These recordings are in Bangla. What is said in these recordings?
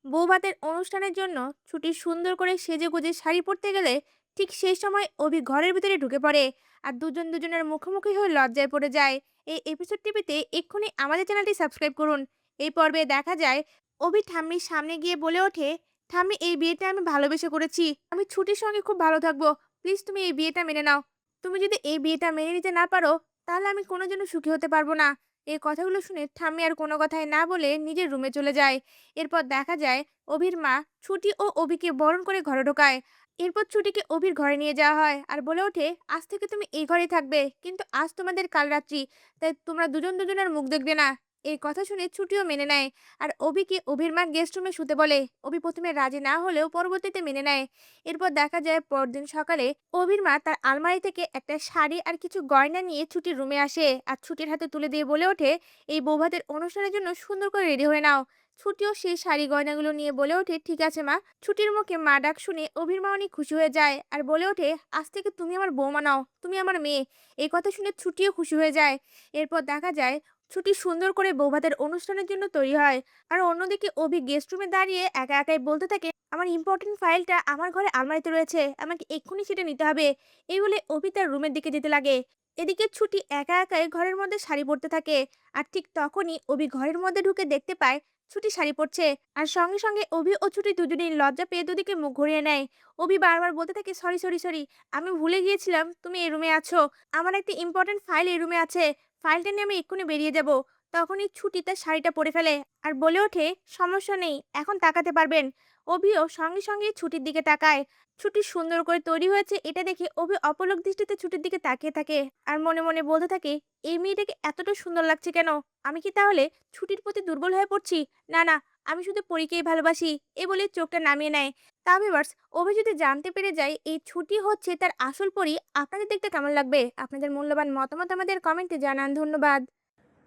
বৌভাতের অনুষ্ঠানের জন্য ছুটি সুন্দর করে সেজেগুজে শাড়ি পরতে গেলে ঠিক সেই সময় অভি ঘরের ভিতরে ঢুকে পড়ে আর দুজন দুজনের মুখোমুখি হয়ে লজ্জায় পড়ে যায়। এই এপিসোডটি পেতে এক্ষুনি আমাদের চ্যানেলটি সাবস্ক্রাইব করুন। এই পর্বে দেখা যায় অভি ঠাম্মির সামনে গিয়ে বলে ওঠে, ঠাম্মি, এই বিয়েটা আমি ভালোবেসে করেছি, আমি ছুটির সঙ্গে খুব ভালো থাকবো, প্লিজ তুমি এই বিয়েটা মেনে নাও। তুমি যদি এই বিয়েটা মেনে নিতে না পারো তাহলে আমি কোনো জন্য সুখী হতে পারবো না। এই কথাগুলো শুনে ঠাম্মি আর কোনো কথাই না বলে নিজের রুমে চলে যায়। এরপর দেখা যায় অভির মা ছুটি ও অভিকে বরণ করে ঘরে ঢোকায়। এরপর ছুটিকে অভির ঘরে নিয়ে যাওয়া হয় আর বলে ওঠে, আজ থেকে তুমি এই ঘরেই থাকবে, কিন্তু আজ তোমাদের কাল রাত্রি, তাই তোমরা দুজন দুজনের মুখ দেখবে না। এই কথা শুনে ছুটিও মেনে নেয় আর অভিকে অভির মা গেস্ট রুমে শুতে বলে। অভি প্রথমে রাজি না হলেও পরবর্তীতে মেনে নেয়। এরপর দেখা যায় পরদিন সকালে অভির মা তার আলমারি থেকে একটা শাড়ি আর কিছু গয়না নিয়ে ছুটির রুমে আসে আর ছুটির হাতে তুলে দিয়ে বলে ওঠে, এই বৌভাতের অনুষ্ঠানের জন্য সুন্দর করে রেডি হয়ে নাও। ছুটিও সেই শাড়ি গয়নাগুলো নিয়ে বলে ওঠে, ঠিক আছে মা। ছুটির মুখে মা ডাক শুনে অভির মা অনেক খুশি হয়ে যায় আর বলে ওঠে, আজ থেকে তুমি আমার বৌমা নাও, তুমি আমার মেয়ে। এই কথা শুনে ছুটিও খুশি হয়ে যায়। এরপর দেখা যায় ছুটি সুন্দর করে বৌভাতের অনুষ্ঠানের জন্য তৈরি হয়। আর অন্যদিকে অভি গেস্ট রুমে দাঁড়িয়ে একা একাই বলতে থাকে, আমার ইম্পর্টেন্ট ফাইলটা আমার ঘরে আলমারিতে রয়েছে, আমাকে এক্ষুনি সেটা নিতে হবে। এই বলে অভি তার রুমের দিকে যেতে লাগে। এদিকে ছুটি একা একাই ঘরের মধ্যে শাড়ি পরতে থাকে। আর ঠিক তখনই অভি ঘরের মধ্যে ঢুকে দেখতে পায় ছুটি শাড়ি পরছে। আর সঙ্গে সঙ্গে অভি ও ছুটি দুজনেই লজ্জা পেয়ে দুদিকে মুখ ঘুরিয়ে নেয়। অভি বারবার বলতে থাকে, সরি সরি সরি, আমি ভুলে গিয়েছিলাম তুমি এই রুমে আছো, আমার একটা ইম্পর্টেন্ট ফাইল এই রুমে আছে, ফাইলটা নিয়ে আমি এক্ষুনি বেরিয়ে যাব। তখনই ছুটি তার শাড়িটা পরে ফেলে আর বলে ওঠে, সমস্যা নেই, এখন তাকাতে পারবেন। অভিও সঙ্গে সঙ্গে ছুটির দিকে তাকায়। ছুটি সুন্দর করে তৈরি হয়েছে এটা দেখে অভি অপলক দৃষ্টিতে ছুটির দিকে তাকিয়ে থাকে আর মনে মনে বলতে থাকে, এই মেয়েটাকে এতটা সুন্দর লাগছে কেন? আমি কি তাহলে ছুটির প্রতি দুর্বল হয়ে পড়ছি? না না, আমি শুধু পরীকেই ভালোবাসি। এ বলে চোখটা নামিয়ে নেয়। তা ভিউয়ার্স, অভি যদি জানতে পেরে যায় এই ছুটি হচ্ছে তার আসল পরী, আপনাদের দেখতে কেমন লাগবে? আপনাদের মূল্যবান মতামত আমাদের কমেন্টে জানান। ধন্যবাদ।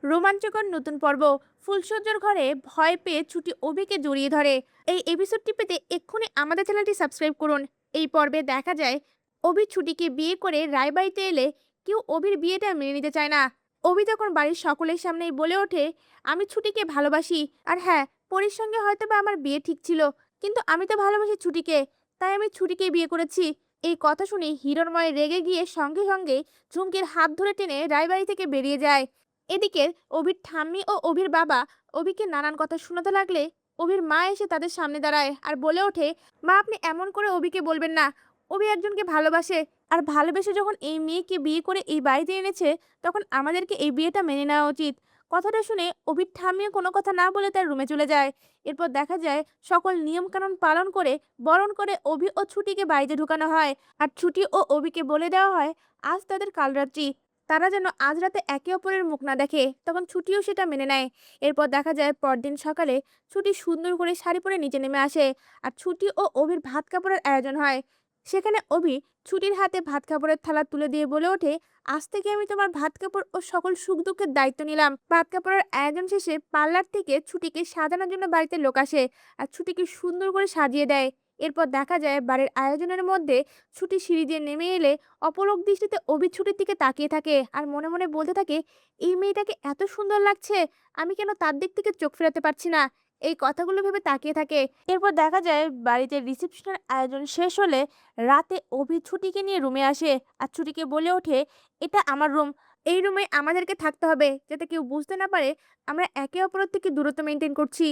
রোমাঞ্চকর নতুন পর্ব। ফুলসজ্জার ঘরে ভয় পেয়ে ছুটি অভিকে জড়িয়ে ধরে। এই এপিসোডটি পেতে এক্ষুনি আমাদের চ্যানেলটি সাবস্ক্রাইব করুন। এই পর্বে দেখা যায় অভি ছুটিকে বিয়ে করে রায়বাড়িতে এলে কেউ অভির বিয়েটা মেনে নিতে চায় না। অভি তখন বাড়ির সকলের সামনেই বলে ওঠে, আমি ছুটিকে ভালোবাসি, আর হ্যাঁ, পরীর সঙ্গে হয়তো বা আমার বিয়ে ঠিক ছিল, কিন্তু আমি তো ভালোবাসি ছুটিকে, তাই আমি ছুটিকে বিয়ে করেছি। এই কথা শুনে হিরণময় রেগে গিয়ে সঙ্গে সঙ্গে ঝুমকির হাত ধরে টেনে রায়বাড়ি থেকে বেরিয়ে যায়। এদিকে অভির ঠাম্মি ও অভির বাবা অভিকে নানান কথা শোনাতে লাগলে অভির মা এসে তাদের সামনে দাঁড়ায় আর বলে ওঠে, মা, আপনি এমন করে অভিকে বলবেন না, অভি একজনকে ভালোবাসে, আর ভালোবেসে যখন এই মেয়েকে বিয়ে করে এই বাড়িতে এনেছে তখন আমাদেরকে এই বিয়েটা মেনে নেওয়া উচিত। কথাটা শুনে অভির ঠাম্মিও কোনো কথা না বলে তার রুমে চলে যায়। এরপর দেখা যায় সকল নিয়মকানুন পালন করে বরণ করে অভি ও ছুটিকে বাড়িতে ঢুকানো হয়। আর ছুটি ও অভিকে বলে দেওয়া হয় আজ তাদের কালরাত্রি, তারা যেন আজ রাতে একে অপরের মুখ না দেখে। তখন ছুটিও সেটা মেনে নেয়। এরপর দেখা যায় পরদিন সকালে ছুটি সুন্দর করে শাড়ি পরে নিচে নেমে আসে আর ছুটি ও অভির ভাত কাপড়ের আয়োজন হয়। সেখানে অভি ছুটির হাতে ভাত কাপড়ের থালা তুলে দিয়ে বলে ওঠে, আজ থেকে আমি তোমার ভাত কাপড় ও সকল সুখ দুঃখের দায়িত্ব নিলাম। ভাত কাপড়ের আয়োজন শেষে পার্লার থেকে ছুটিকে সাজানোর জন্য বাড়িতে লোক আসে আর ছুটিকে সুন্দর করে সাজিয়ে দেয়। এরপর দেখা যায় বাড়ির আয়োজনের মধ্যে ছুটি সিঁড়ি দিয়ে নেমে এলে অপলক দৃষ্টিতে অভি ছুটির দিকে তাকিয়ে থাকে আর মনে মনে বলতে থাকে, এই মেয়েটাকে এত সুন্দর লাগছে, আমি কেন তার দিক থেকে চোখ ফেরাতে পারছি না? এই কথাগুলো ভেবে তাকিয়ে থাকে। এরপর দেখা যায় বাড়িতে রিসেপশনের আয়োজন শেষ হলে রাতে অভি ছুটিকে নিয়ে রুমে আসে আর ছুটিকে বলে ওঠে, এটা আমার রুম, এই রুমে আমাদেরকে থাকতে হবে যাতে কেউ বুঝতে না পারে আমরা একে অপরের থেকে দূরত্ব মেনটেন করছি।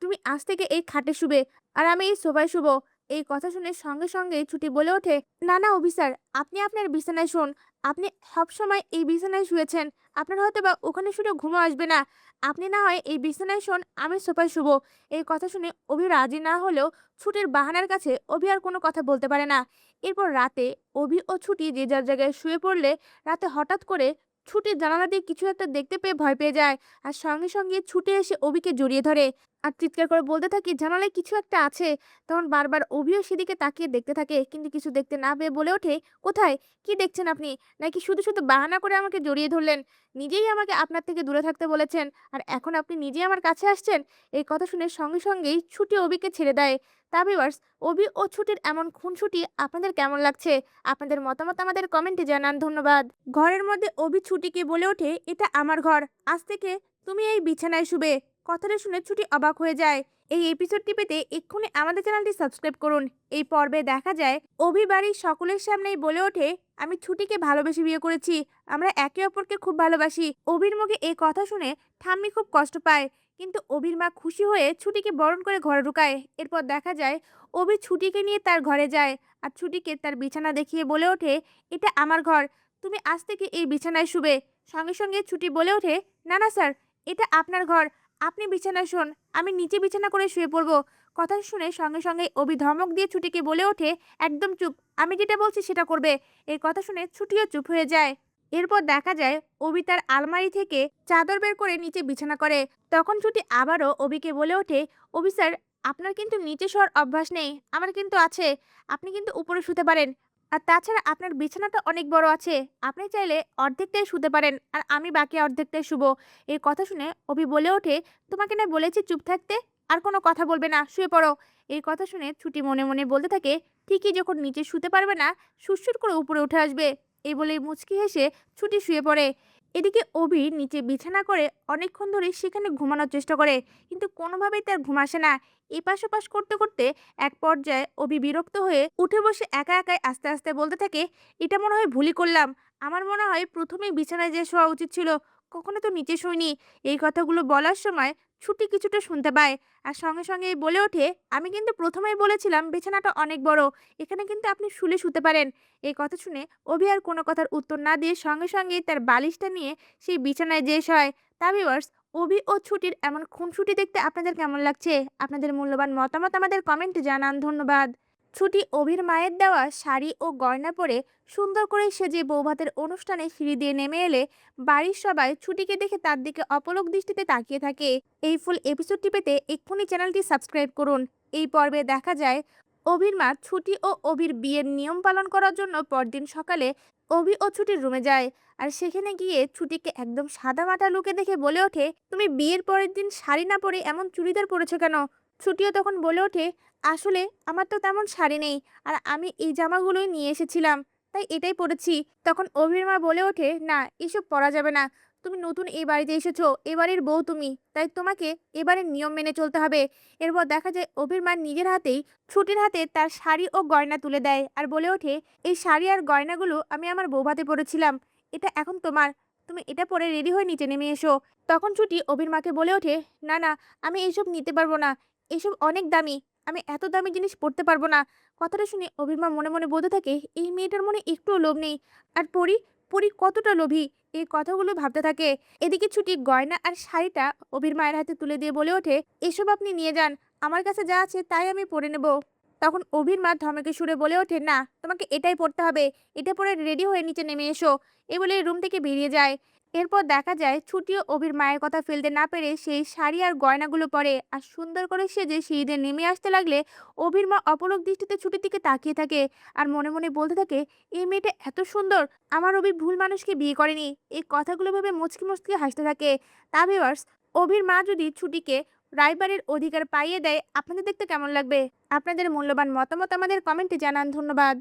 তুমি আজ থেকে এই খাটে শুবে আর আমি এই সোফায় শুবো। এই কথা শুনে সঙ্গে সঙ্গে ছুটি বলে ওঠে, না না অফিসার, আপনি আপনার বিছানায় শোন, আপনি সবসময় এই বিছানায় শুয়েছেন, আপনার হয়তো বা ওখানে শুলে ঘুমো আসবে না, আপনি না হয় এই বিছানায় শোন, আমি সোফায় শুবো। এই কথা শুনে অভি রাজি না হলেও ছুটির বাহানার কাছে অভি আর কোনো কথা বলতে পারে না। এরপর রাতে অভি ও ছুটি যে যার জায়গায় শুয়ে পড়লে রাতে হঠাৎ করে ছুটির জানালা দিয়ে কিছু একটা দেখতে পেয়ে ভয় পেয়ে যায় আর সঙ্গে সঙ্গে ছুটে এসে অভিকে জড়িয়ে ধরে আর চিৎকার করে বলতে থাকি, জানালায় কিছু একটা আছে। তখন বারবার অভিও সেদিকে তাকিয়ে দেখতে থাকে, কিন্তু কিছু দেখতে না পেয়ে বলে ওঠে, কোথায়, কি দেখছেন আপনি? নাকি শুধু শুধু বাহানা করে আমাকে জড়িয়ে ধরলেন? নিজেই আমাকে আপনার থেকে দূরে থাকতে বলেছেন আর এখন আপনি নিজেই আমার কাছে আসছেন। এই কথা শুনে সঙ্গে সঙ্গেই ছুটি অভিকে ছেড়ে দেয়। তা ভিউয়ার্স, অভি ও ছুটির এমন খুনসুটি আপনাদের কেমন লাগছে? আপনাদের মতামত আমাদের কমেন্টে জানান। ধন্যবাদ। ঘরের মধ্যে অভি ছুটিকে বলে ওঠে, এটা আমার ঘর, আজ থেকে তুমি এই বিছানায় শুবে। কথাটা শুনে ছুটি অবাক হয়ে যায়। এই এপিসোডটি পেতে এক্ষুনি আমাদের চ্যানেলটি সাবস্ক্রাইব করুন। এই পর্বে দেখা যায় অভি বাড়ির সকলের সামনেই বলে ওঠে, আমি ছুটিকে ভালোবেসে বিয়ে করেছি, আমরা একে অপরকে খুব ভালোবাসি। অভির মুখে এই কথা শুনে ঠাম্মি খুব কষ্ট পায়, কিন্তু অভির মা খুশি হয়ে ছুটিকে বরণ করে ঘরে ঢুকায়। এরপর দেখা যায় অভি ছুটিকে নিয়ে তার ঘরে যায় আর ছুটিকে তার বিছানা দেখিয়ে বলে ওঠে, এটা আমার ঘর, তুমি আজ থেকে এই বিছানায় শুবে। সঙ্গে সঙ্গে ছুটি বলে ওঠে, না না স্যার, এটা আপনার ঘর, আপনি বিছানায় শোন, আমি নিচে বিছানা করে শুয়ে পড়বো। কথা শুনে সঙ্গে সঙ্গে অভি ধমক দিয়ে ছুটিকে বলে ওঠে, একদম চুপ, আমি যেটা বলছি সেটা করবে। এই কথা শুনে ছুটিও চুপ হয়ে যায়। এরপর দেখা যায় অভি তার আলমারি থেকে চাদর বের করে নিচে বিছানা করে। তখন ছুটি আবারও অভিকে বলে ওঠে, অভি স্যার, আপনার কিন্তু নিচে শোয়ার অভ্যাস নেই, আমার কিন্তু আছে, আপনি কিন্তু উপরে শুতে পারেন। আর তাছাড়া আপনার বিছানাটা অনেক বড় আছে, আপনি চাইলে অর্ধেকটাই শুতে পারেন আর আমি বাকি অর্ধেকটাই শুবো। এই কথা শুনে অভি বলে ওঠে, তোমাকে না বলেছি চুপ থাকতে, আর কোনো কথা বলবে না, শুয়ে পড়ো। এই কথা শুনে ছুটি মনে মনে বলতে থাকে, ঠিকই যখন নিচে শুতে পারবে না, সুরসুর করে উপরে উঠে আসবে। এই বলেই মুচকি হেসে ছুটি শুয়ে পড়ে। এদিকে অভি নিচে বিছানা করে অনেকক্ষণ ধরে সেখানে ঘুমানোর চেষ্টা করে, কিন্তু কোনোভাবেই তার ঘুম আসে না। এপাশ ওপাশ করতে করতে এক পর্যায়ে অভি বিরক্ত হয়ে উঠে বসে একা একাই আস্তে আস্তে বলতে থাকে, এটা মনে হয় ভুলই করলাম, আমার মনে হয় প্রথমেই বিছানায় যে শোয়া উচিত ছিল, কখনো তো নিচে শুইনি। এই কথাগুলো বলার সময় ছুটি কিছুটা শুনতে পায় আর সঙ্গে সঙ্গেই বলে ওঠে, আমি কিন্তু প্রথমেই বলেছিলাম বিছানাটা অনেক বড়, এখানে কিন্তু আপনি শুলে শুতে পারেন। এই কথা শুনে অভি আর কোনো কথার উত্তর না দিয়ে সঙ্গে সঙ্গেই তার বালিশটা নিয়ে সেই বিছানায় যেয়ে শয়। তা ভিউয়ার্স, অভি ও ছুটির এমন খুনসুটি দেখতে আপনাদের কেমন লাগছে? আপনাদের মূল্যবান মতামত আমাদের কমেন্টে জানান। ধন্যবাদ। ছুটি অভির মায়ের দেওয়া শাড়ি ও গয়না পরে সুন্দর করে সেজে বৌভাতের অনুষ্ঠানে সিঁড়ি দিয়ে নেমে এলে বাড়ির সবাই ছুটিকে দেখে তার দিকে অপলক দৃষ্টিতে তাকিয়ে থাকে। এই ফুল এপিসোডটি পেতে এক্ষুনি চ্যানেলটি সাবস্ক্রাইব করুন। এই পর্বে দেখা যায় অভির মা ছুটি ও অভির বিয়ের নিয়ম পালন করার জন্য পরদিন সকালে অভি ও ছুটির রুমে যায় আর সেখানে গিয়ে ছুটিকে একদম সাদামাটা লুকে দেখে বলে ওঠে, তুমি বিয়ের পরের দিন শাড়ি না পরে এমন চুড়িদার পরেছো কেন? ছুটিও তখন বলে ওঠে, আসলে আমার তো তেমন শাড়ি নেই, আর আমি এই জামাগুলোই নিয়ে এসেছিলাম, তাই এটাই পরেছি। তখন অভির মা বলে ওঠে, না, এসব পরা যাবে না, তুমি নতুন এই বাড়িতে এসেছো, এবারের বউ তুমি, তাই তোমাকে এবারের নিয়ম মেনে চলতে হবে। এরপর দেখা যায় অভির মা নিজের হাতেই ছুটির হাতে তার শাড়ি ও গয়না তুলে দেয় আর বলে ওঠে, এই শাড়ি আর গয়নাগুলো আমি আমার বৌভাতে পরেছিলাম, এটা এখন তোমার, তুমি এটা পরে রেডি হয়ে নিচে নেমে এসো। তখন ছুটি অভির মাকে বলে ওঠে, না না, আমি এইসব নিতে পারবো না, এসব অনেক দামি, আমি এত দামি জিনিস পরতে পারবো না। কথাটা শুনে অভির মা মনে মনে বলতে থাকে, এই মেয়েটার মনে একটুও লোভ নেই, আর পরি, পরি কতটা লোভী। এই কথাগুলো ভাবতে থাকে। এদিকে ছুটি গয়না আর শাড়িটা অভির মায়ের হাতে তুলে দিয়ে বলে ওঠে, এসব আপনি নিয়ে যান, আমার কাছে যা আছে তাই আমি পরে নেব। তখন অভির মা ধমকে সুরে বলে ওঠে, না, তোমাকে এটাই পরতে হবে, এটা পরে রেডি হয়ে নিচে নেমে এসো। এ বলে রুম থেকে বেরিয়ে যায়। এরপর দেখা যায় ছুটিও অভির মায়ের কথা ফেলতে না পেরে সেই শাড়ি আর গয়নাগুলো পরে আর সুন্দর করে সেজে সিঁড়িতে নেমে আসতে লাগলে অভির মা অপলক দৃষ্টিতে ছুটির দিকে তাকিয়ে থাকে আর মনে মনে বলতে থাকে, এই মেয়েটা এত সুন্দর, আমার অভি ভুল মানুষকে বিয়ে করেনি। এই কথাগুলো ভেবে মুচকি মুচকি হাসতে থাকে। তা ভিউয়ার্স, অভির মা যদি ছুটিকে রায়বাড়ির অধিকার পাইয়ে দেয়, আপনাদের দেখতে কেমন লাগবে? আপনাদের মূল্যবান মতামত আমাদের কমেন্টে জানান। ধন্যবাদ।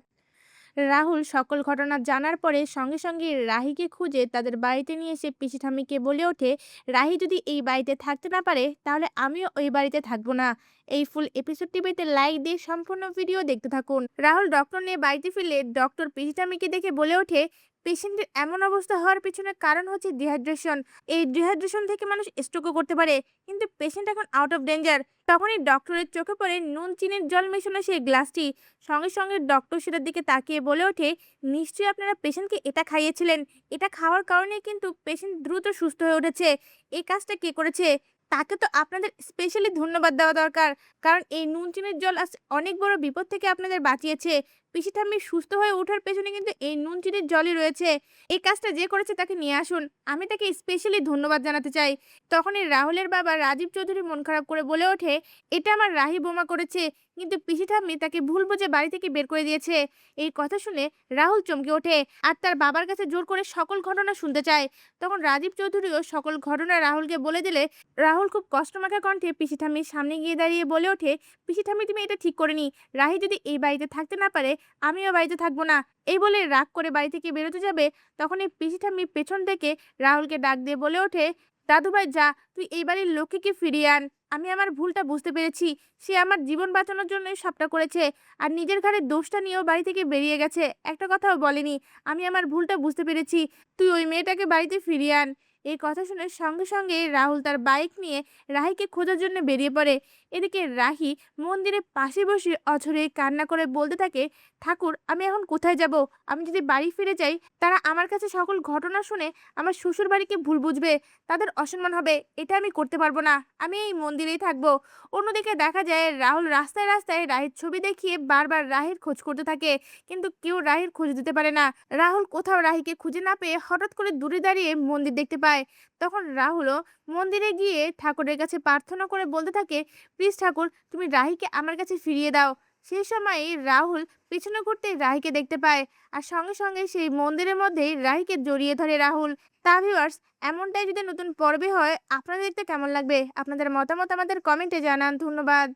রাহুল সকল ঘটনা জানার পরে সঙ্গে সঙ্গে রাহিকে খুঁজে তাদের বাড়িতে নিয়ে এসে পিসি ঠাম্মিকে বলে ওঠে, রাহি যদি এই বাড়িতে থাকতে না পারে তাহলে আমিও ওই বাড়িতে থাকবো না। এই ফুল এপিসোডটি পেতে লাইক দিয়ে সম্পূর্ণ ভিডিও দেখতে থাকুন। রাহুল ডক্টর নিয়ে বাড়িতে ফিরলে ডক্টর পিসি ঠাম্মিকে দেখে বলে ওঠে, পেশেন্টের এমন অবস্থা হওয়ার পিছনে কারণ হচ্ছে ডিহাইড্রেশন। এই ডিহাইড্রেশন থেকে মানুষ স্ট্রোকও করতে পারে, কিন্তু পেশেন্ট এখন আউট অফ ডেঞ্জার। তখনই ডক্টরের চোখে পড়ে নুন চিনির জল মেশানো সেই গ্লাসটি। সঙ্গে সঙ্গে ডক্টর সেটার দিকে তাকিয়ে বলে ওঠে, নিশ্চয়ই আপনারা পেশেন্টকে এটা খাইয়েছিলেন, এটা খাওয়ার কারণেই কিন্তু পেশেন্ট দ্রুত সুস্থ হয়ে উঠেছে। এই কাজটা কে করেছে তাকে তো আপনাদের স্পেশালি ধন্যবাদ দেওয়া দরকার, কারণ এই নুন চিনির জল আজ অনেক বড় বিপদ থেকে আপনাদের বাঁচিয়েছে। পিসি ঠাম্মি সুস্থ হয়ে ওঠার পেছনে কিন্তু এই নুন চিনির জলই রয়েছে। এই কাজটা যে করেছে তাকে নিয়ে আসুন, আমি তাকে স্পেশালি ধন্যবাদ জানাতে চাই। তখনই রাহুলের বাবা রাজীব চৌধুরী মন খারাপ করে বলে ওঠে, এটা আমার রাহি বোমা করেছে, কিন্তু পিসি ঠাম্মি তাকে ভুল বুঝে বাড়ি থেকে বের করে দিয়েছে। এই কথা শুনে রাহুল চমকে ওঠে আর তার বাবার কাছে জোর করে সকল ঘটনা শুনতে চায়। তখন রাজীব চৌধুরীও সকল ঘটনা রাহুলকে বলে দিলে রাহুল খুব কষ্টমাখা কণ্ঠে পিসি ঠাম্মির সামনে গিয়ে দাঁড়িয়ে বলে ওঠে, পিসি ঠাম্মি, তুমি এটা ঠিক করেনি, রাহি যদি এই বাড়িতে থাকতে না পারে আমিও বাড়িতে থাকবো না। এই বলে রাগ করে বাড়ি থেকে বেরোতে যাবে, তখন এই পিসি ঠাম্মি পেছন থেকে রাহুলকে ডাক দিয়ে বলে ওঠে, দাদু ভাই যা, তুই এই বাড়ির লক্ষ্মীকে ফিরিয়ে আন, আমি আমার ভুলটা বুঝতে পেরেছি। সে আমার জীবন বাঁচানোর জন্যই সবটা করেছে। আর নিজের ঘাড়ে দোষটা নিয়েও বাড়ি থেকে বেরিয়ে গেছে। একটা কথাও বলেনি। আমি আমার ভুলটা বুঝতে পেরেছি। তুই ওই মেয়েটাকে বাড়িতে ফিরিয়ে আন। এই কথা শুনে সঙ্গে সঙ্গে রাহুল তার বাইক নিয়ে রাহিকে খোঁজার জন্য বেরিয়ে পড়ে। এদিকে রাহি মন্দিরের পাশে বসে অঝরে কান্না করে বলতে থাকে, ঠাকুর, আমি এখন কোথায় যাব? আমি যদি বাড়ি ফিরে যাই, তারা আমার কাছে সকল ঘটনা শুনে আমার শ্বশুর বাড়িকে ভুল বুঝবে, তাদের অসম্মান হবে। এটা আমি করতে পারবো না। আমি এই মন্দিরেই থাকবো। অন্যদিকে দেখা যায় রাহুল রাস্তায় রাস্তায় রাহির ছবি দেখিয়ে বারবার রাহির খোঁজ করতে থাকে, কিন্তু কেউ রাহির খোঁজ দিতে পারে না। রাহুল কোথাও রাহিকে খুঁজে না পেয়ে হঠাৎ করে দূরে দাঁড়িয়ে মন্দির দেখতে পায়। তখন রাহুলও মন্দিরে গিয়ে ঠাকুরের কাছে প্রার্থনা করে বলতে থাকে, প্লিজ ঠাকুর, তুমি রাহিকে আমার কাছে ফিরিয়ে দাও। সেই সময়ই রাহুল পিছনে ঘুরতে রাহিকে দেখতে পায়, আর সঙ্গে সঙ্গে সেই মন্দিরের মধ্যেই রাহিকে জড়িয়ে ধরে রাহুল। তা ভিউয়ার্স, এমনটাই যদি নতুন পর্বে হয়, আপনাদের দেখতে কেমন লাগবে? আপনাদের মতামত আমাদের কমেন্টে জানান। ধন্যবাদ।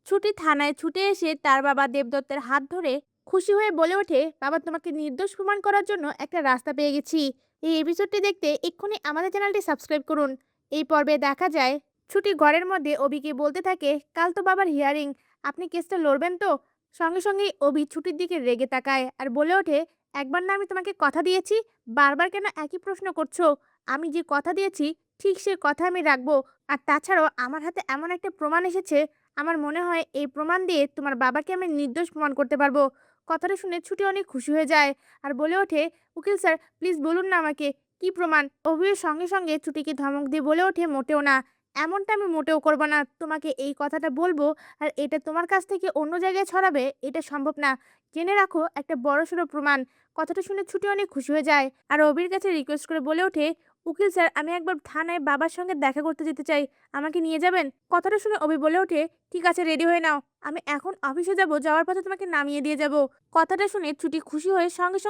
ছুটি থানায় ছুটে এসে তার বাবা দেবদত্তের হাত ধরে খুশি হয়ে বলে ওঠে, বাবা, তোমাকে নির্দোষ প্রমাণ করার জন্য একটা রাস্তা পেয়ে গেছি। এই এপিসোডটি দেখতে এক্ষুনি আমাদের চ্যানেলটি সাবস্ক্রাইব করুন। এই পর্বে দেখা যায় ছুটি ঘরের মধ্যে অভিকে বলতে থাকে, কাল তো বাবার হিয়ারিং, আপনি কেসটা লড়বেন তো? সঙ্গে সঙ্গেই অভি ছুটির দিকে রেগে তাকায় আর বলে ওঠে, একবার না আমি তোমাকে কথা দিয়েছি, বারবার কেন একই প্রশ্ন করছো? আমি যে কথা দিয়েছি ঠিক সে কথা আমি রাখবো। আর তাছাড়াও আমার হাতে এমন একটা প্রমাণ এসেছে, আমার মনে হয় এই প্রমাণ দিয়ে তোমার বাবাকে আমি নির্দোষ প্রমাণ করতে পারবো। কথাটা শুনে ছুটি অনেক খুশি হয়ে যায় আর বলে ওঠে, উকিল স্যার, প্লিজ বলুন না আমাকে কি প্রমাণ? অভির সঙ্গে সঙ্গে ছুটিকে ধমক দিয়ে বলে ওঠে, মোটেও না, এমনটা আমি মোটেও করবো না। তোমাকে এই কথাটা বলবো আর এটা তোমার কাছ থেকে অন্য জায়গায় ছড়াবে, এটা সম্ভব না। জেনে রাখো, একটা বড়সড় প্রমাণ। কথাটা শুনে ছুটি অনেক খুশি হয়ে যায় আর অভির কাছে রিকোয়েস্ট করে বলে ওঠে, উকিল স্যার, আমি একবার থানায় বাবার সঙ্গে দেখা করতে যেতে চাই, আমাকে নিয়ে যাবেন? কথাটা শুনে অভি বলে ওঠে, ঠিক আছে, রেডি হয়ে নাও, আমি এখন অফিসে যাব, যাওয়ার পথে তোমাকে নামিয়ে দিয়ে যাব। কথাটা শুনে ছুটি খুশি হয়ে সঙ্গে সঙ্গে